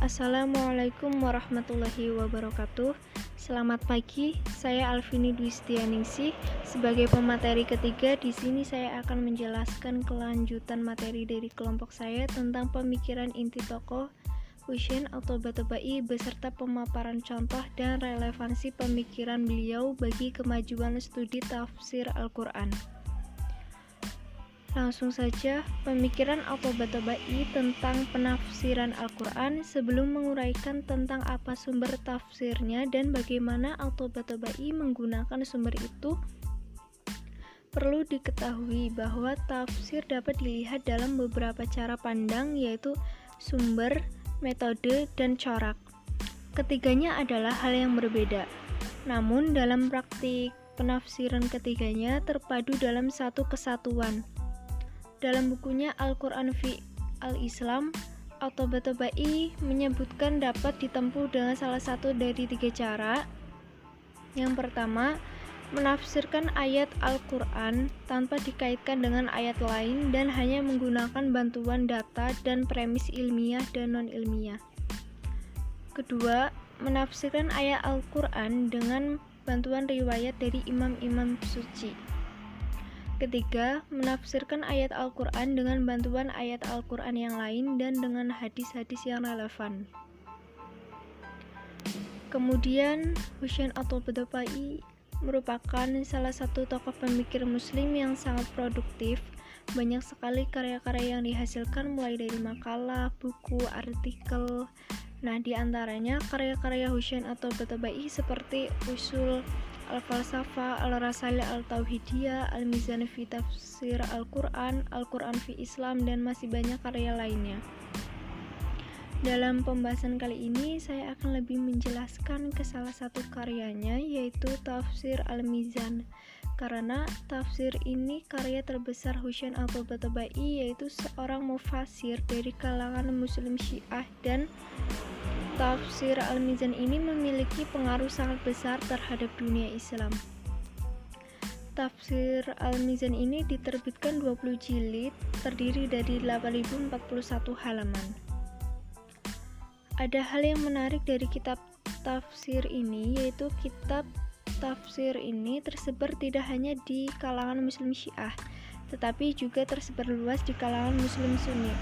Assalamualaikum warahmatullahi wabarakatuh. Selamat pagi, saya Alvini Dwistianingsih. Sebagai pemateri ketiga, di sini saya akan menjelaskan kelanjutan materi dari kelompok saya tentang pemikiran inti tokoh Husain At-Tabatabai beserta pemaparan contoh dan relevansi pemikiran beliau bagi kemajuan studi tafsir Al-Quran. Langsung saja, pemikiran At-Tabatabai tentang penafsiran Al-Quran. Sebelum menguraikan tentang apa sumber tafsirnya dan bagaimana At-Tabatabai menggunakan sumber itu, perlu diketahui bahwa tafsir dapat dilihat dalam beberapa cara pandang, yaitu sumber, metode, dan corak. Ketiganya adalah hal yang berbeda. Namun dalam praktik penafsiran ketiganya terpadu dalam satu kesatuan. Dalam bukunya Al-Quran fi Al-Islam, At-Tabatabai menyebutkan dapat ditempuh dengan salah satu dari tiga cara. Yang pertama, menafsirkan ayat Al-Quran tanpa dikaitkan dengan ayat lain dan hanya menggunakan bantuan data dan premis ilmiah dan non-ilmiah. Kedua, menafsirkan ayat Al-Quran dengan bantuan riwayat dari imam-imam suci. Ketiga, menafsirkan ayat Al-Quran dengan bantuan ayat Al-Quran yang lain dan dengan hadis-hadis yang relevan. Kemudian, Husain At-Tabatabai merupakan salah satu tokoh pemikir muslim yang sangat produktif. Banyak sekali karya-karya yang dihasilkan mulai dari makalah, buku, artikel. Nah, di antaranya karya-karya Husain At-Tabatabai seperti Usul Al-Falsafah, Al-Rasail Al-Tauhidiyah, Al-Mizan fi Tafsir Al-Quran, Al-Quran fi Islam, dan masih banyak karya lainnya. Dalam pembahasan kali ini, saya akan lebih menjelaskan ke salah satu karyanya, yaitu Tafsir Al-Mizan. Karena tafsir ini karya terbesar Husain At-Tabatabai, yaitu seorang mufasir dari kalangan muslim Syiah, dan Tafsir Al-Mizan ini memiliki pengaruh sangat besar terhadap dunia Islam. Tafsir Al-Mizan ini diterbitkan 20 jilid, terdiri dari 8041 halaman. Ada hal yang menarik dari kitab tafsir ini, yaitu kitab tafsir ini tersebar tidak hanya di kalangan muslim Syiah, tetapi juga tersebar luas di kalangan muslim Sunni.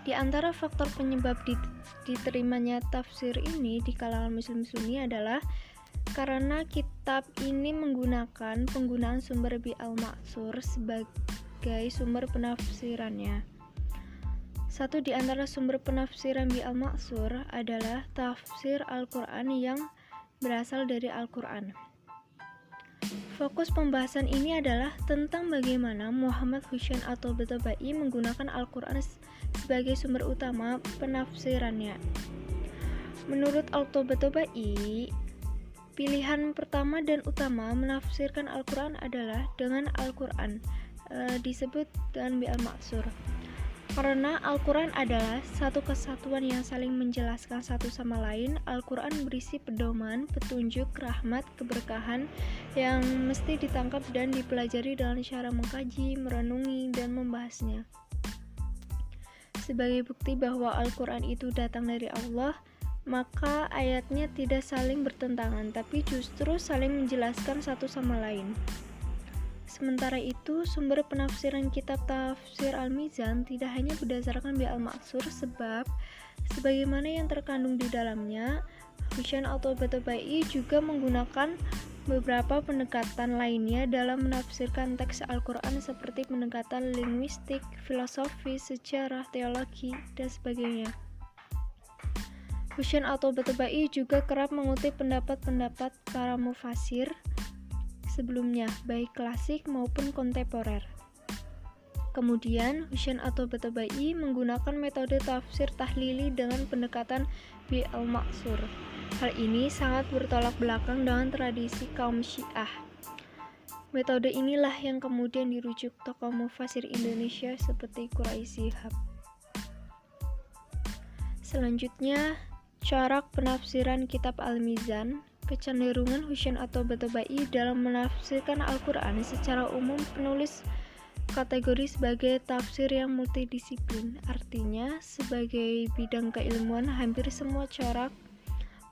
Di antara faktor penyebab diterimanya tafsir ini di kalangan muslim Sunni adalah karena kitab ini menggunakan penggunaan sumber Bi Al-Ma'tsur sebagai sumber penafsirannya. Satu di antara sumber penafsiran Bi Al-Ma'tsur adalah tafsir Al-Quran yang berasal dari Al-Quran. Fokus pembahasan ini adalah tentang bagaimana Muhammad Husain At-Tabatabai menggunakan Al-Quran sebagai sumber utama penafsirannya. Menurut At-Tabatabai, pilihan pertama dan utama menafsirkan Al-Quran adalah dengan Al-Quran, disebut dengan Bi Al-Ma'tsur. Karena Al-Quran adalah satu kesatuan yang saling menjelaskan satu sama lain. Al-Quran berisi pedoman, petunjuk, rahmat, keberkahan yang mesti ditangkap dan dipelajari dengan cara mengkaji, merenungi, dan membahasnya. Sebagai bukti bahwa Al-Quran itu datang dari Allah, maka ayatnya tidak saling bertentangan, tapi justru saling menjelaskan satu sama lain. Sementara itu, sumber penafsiran kitab Tafsir Al-Mizan tidak hanya berdasarkan Bi Al-Ma'tsur, sebab sebagaimana yang terkandung di dalamnya, Husain At-Tabatabai juga menggunakan beberapa pendekatan lainnya dalam menafsirkan teks Al-Quran, seperti pendekatan linguistik, filosofi, sejarah, teologi, dan sebagainya. Husain At-Tabatabai juga kerap mengutip pendapat-pendapat para mufasir sebelumnya, baik klasik maupun kontemporer. Kemudian, Husain At-Tabatabai menggunakan metode tafsir tahlili dengan pendekatan Bi Al-Ma'tsur. Hal ini sangat bertolak belakang dengan tradisi kaum Syiah. Metode inilah yang kemudian dirujuk tokoh mufasir Indonesia seperti Quraisy Shihab. Selanjutnya, corak penafsiran kitab Al-Mizan. Kecenderungan Husain At-Tabatabai dalam menafsirkan Al-Quran secara umum, penulis kategori sebagai tafsir yang multidisiplin. Artinya, sebagai bidang keilmuan, hampir semua corak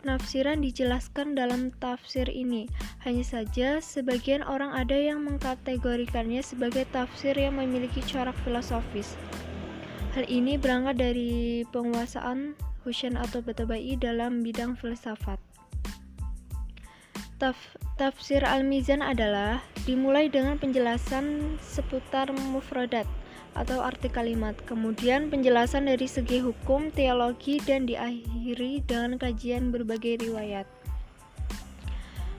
penafsiran dijelaskan dalam tafsir ini. Hanya saja, sebagian orang ada yang mengkategorikannya sebagai tafsir yang memiliki corak filosofis. Hal ini berangkat dari penguasaan Husyan at-Tabatabai dalam bidang filsafat. Tafsir Al-Mizan adalah dimulai dengan penjelasan seputar mufradat atau arti kalimat, kemudian penjelasan dari segi hukum, teologi, dan diakhiri dengan kajian berbagai riwayat.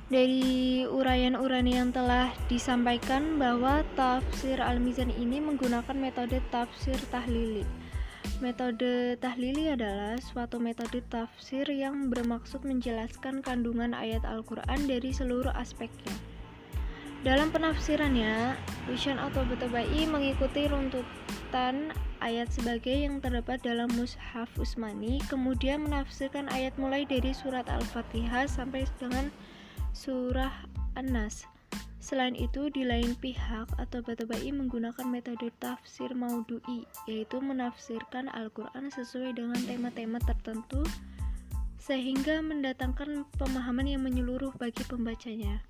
Dari uraian-uraian yang telah disampaikan bahwa tafsir Al-Mizan ini menggunakan metode tafsir tahlili. Metode tahlili adalah suatu metode tafsir yang bermaksud menjelaskan kandungan ayat Al-Quran dari seluruh aspeknya. Dalam penafsirannya, Husyan at-Tabatabai mengikuti runtutan ayat sebagai yang terdapat dalam Mushaf Utsmani, kemudian menafsirkan ayat mulai dari surat Al-Fatihah sampai dengan surah An-Nas. Selain itu, di lain pihak, at-Tabatabai menggunakan metode tafsir maudu'i, yaitu menafsirkan Al-Quran sesuai dengan tema-tema tertentu sehingga mendatangkan pemahaman yang menyeluruh bagi pembacanya.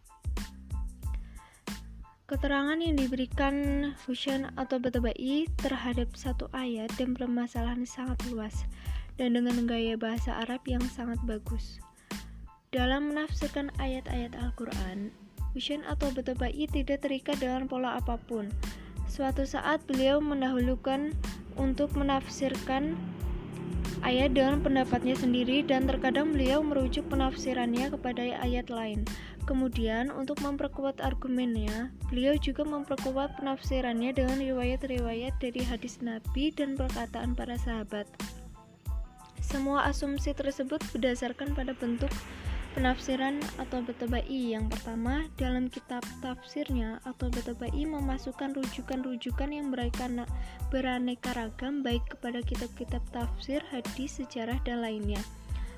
Keterangan yang diberikan Husyan at-Tabatabai terhadap satu ayat dan permasalahan sangat luas dan dengan gaya bahasa Arab yang sangat bagus. Dalam menafsirkan ayat-ayat Al-Quran, Husyan at-Tabatabai tidak terikat dengan pola apapun. Suatu saat beliau mendahulukan untuk menafsirkan ayat dengan pendapatnya sendiri dan terkadang beliau merujuk penafsirannya kepada ayat lain. Kemudian untuk memperkuat argumennya, beliau juga memperkuat penafsirannya dengan riwayat-riwayat dari hadis Nabi dan perkataan para sahabat. Semua asumsi tersebut berdasarkan pada bentuk penafsiran at-Tabatabai. Yang pertama, dalam kitab tafsirnya, at-Tabatabai memasukkan rujukan-rujukan yang beraneka ragam baik kepada kitab-kitab tafsir, hadis, sejarah, dan lainnya.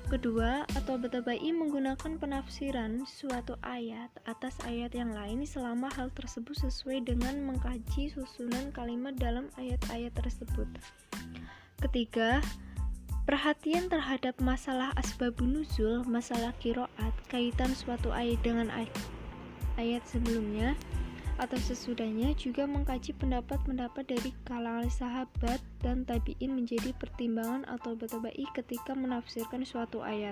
Kedua, at-Tabatabai menggunakan penafsiran suatu ayat atas ayat yang lain selama hal tersebut sesuai dengan mengkaji susunan kalimat dalam ayat-ayat tersebut. Ketiga, perhatian terhadap masalah asbabun nuzul, masalah qiraat, kaitan suatu ayat dengan ayat sebelumnya atau sesudahnya, juga mengkaji pendapat-pendapat dari kalangan sahabat dan tabi'in menjadi pertimbangan at-Tabatabai ketika menafsirkan suatu ayat.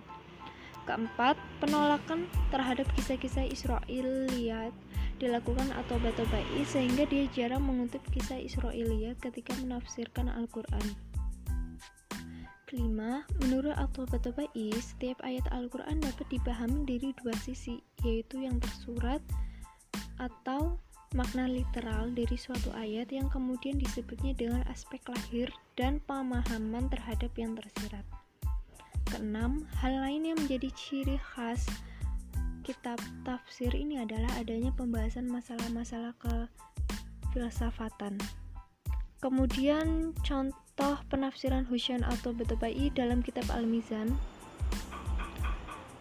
Keempat, penolakan terhadap kisah-kisah Israiliyat dilakukan at-Tabatabai sehingga dia jarang mengutip kisah Israiliyat ketika menafsirkan Al-Quran. Kelima, menurut at-Tabatabai, setiap ayat Al-Quran dapat dipahami dari dua sisi, yaitu yang tersurat atau makna literal dari suatu ayat yang kemudian disebutnya dengan aspek lahir dan pemahaman terhadap yang tersirat. Keenam, hal lain yang menjadi ciri khas kitab tafsir ini adalah adanya pembahasan masalah-masalah kefilsafatan. Kemudian contoh penafsiran Husyan at-Tabatabai dalam kitab Al-Mizan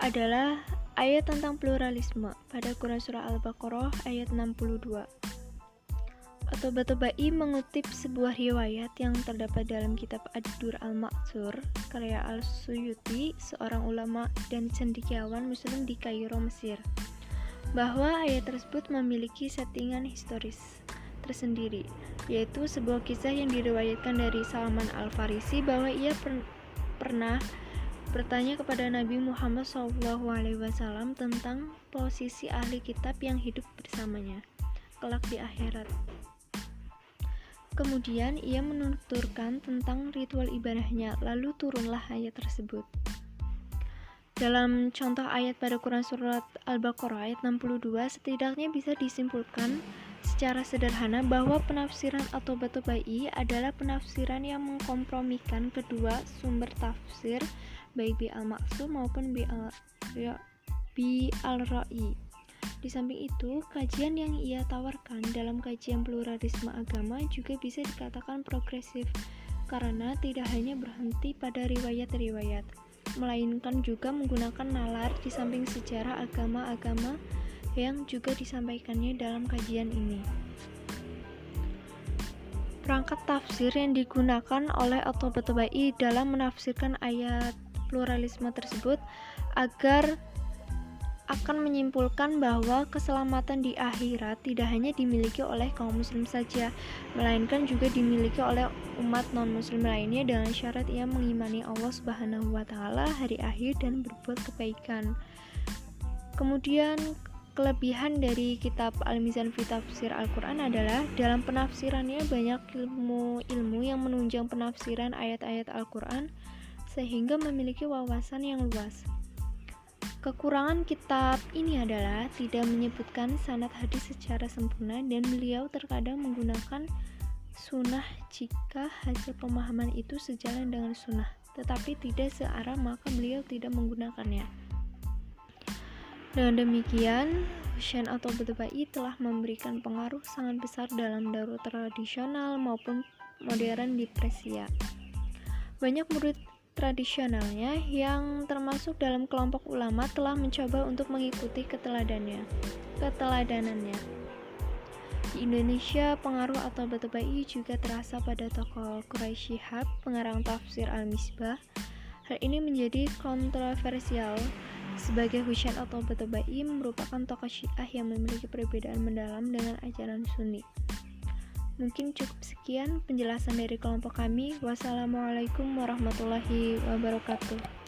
adalah ayat tentang pluralisme pada Quran Surah Al-Baqarah ayat 62. At-Tabatabai mengutip sebuah riwayat yang terdapat dalam kitab Ad-Dur Al-Ma'thur karya Al-Suyuti, seorang ulama dan cendekiawan Muslim di Kairo, Mesir, bahwa ayat tersebut memiliki settingan historis tersendiri, yaitu sebuah kisah yang diriwayatkan dari Salman Al-Farisi bahwa ia pernah bertanya kepada Nabi Muhammad SAW tentang posisi ahli kitab yang hidup bersamanya kelak di akhirat. Kemudian ia menuturkan tentang ritual ibadahnya, lalu turunlah ayat tersebut. Dalam contoh ayat pada Quran Surat Al-Baqarah ayat 62, setidaknya bisa disimpulkan secara sederhana bahwa penafsiran at-Tabatabai adalah penafsiran yang mengkompromikan kedua sumber tafsir, baik bi al-Ma'thur maupun bi al-Ra'i. Di samping itu, kajian yang ia tawarkan dalam kajian pluralisme agama juga bisa dikatakan progresif karena tidak hanya berhenti pada riwayat-riwayat, melainkan juga menggunakan nalar di samping sejarah agama-agama yang juga disampaikannya dalam kajian ini. Perangkat tafsir yang digunakan oleh At-Tabatabai dalam menafsirkan ayat pluralisme tersebut agar akan menyimpulkan bahwa keselamatan di akhirat tidak hanya dimiliki oleh kaum muslim saja, melainkan juga dimiliki oleh umat non-muslim lainnya dengan syarat ia mengimani Allah Subhanahu wa taala, hari akhir, dan berbuat kebaikan. Kemudian kelebihan dari kitab Al-Mizan fi Tafsir Al-Quran adalah dalam penafsirannya banyak ilmu yang menunjang penafsiran ayat-ayat Al-Quran sehingga memiliki wawasan yang luas. Kekurangan kitab ini adalah tidak menyebutkan sanad hadis secara sempurna dan beliau terkadang menggunakan sunnah jika hasil pemahaman itu sejalan dengan sunnah, tetapi tidak searah maka beliau tidak menggunakannya. Dengan demikian, Husain At-Tabatabai telah memberikan pengaruh sangat besar dalam daurah tradisional maupun modern di Persia. Banyak murid tradisionalnya yang termasuk dalam kelompok ulama telah mencoba untuk mengikuti keteladanannya. Di Indonesia, pengaruh At-Tabatabai juga terasa pada tokoh Quraisy Shihab, pengarang tafsir Al-Misbah. Hal ini menjadi kontroversial sebagai Husain At-Tabatabai merupakan tokoh Syiah yang memiliki perbedaan mendalam dengan ajaran Sunni. Mungkin cukup sekian penjelasan dari kelompok kami. Wassalamualaikum warahmatullahi wabarakatuh.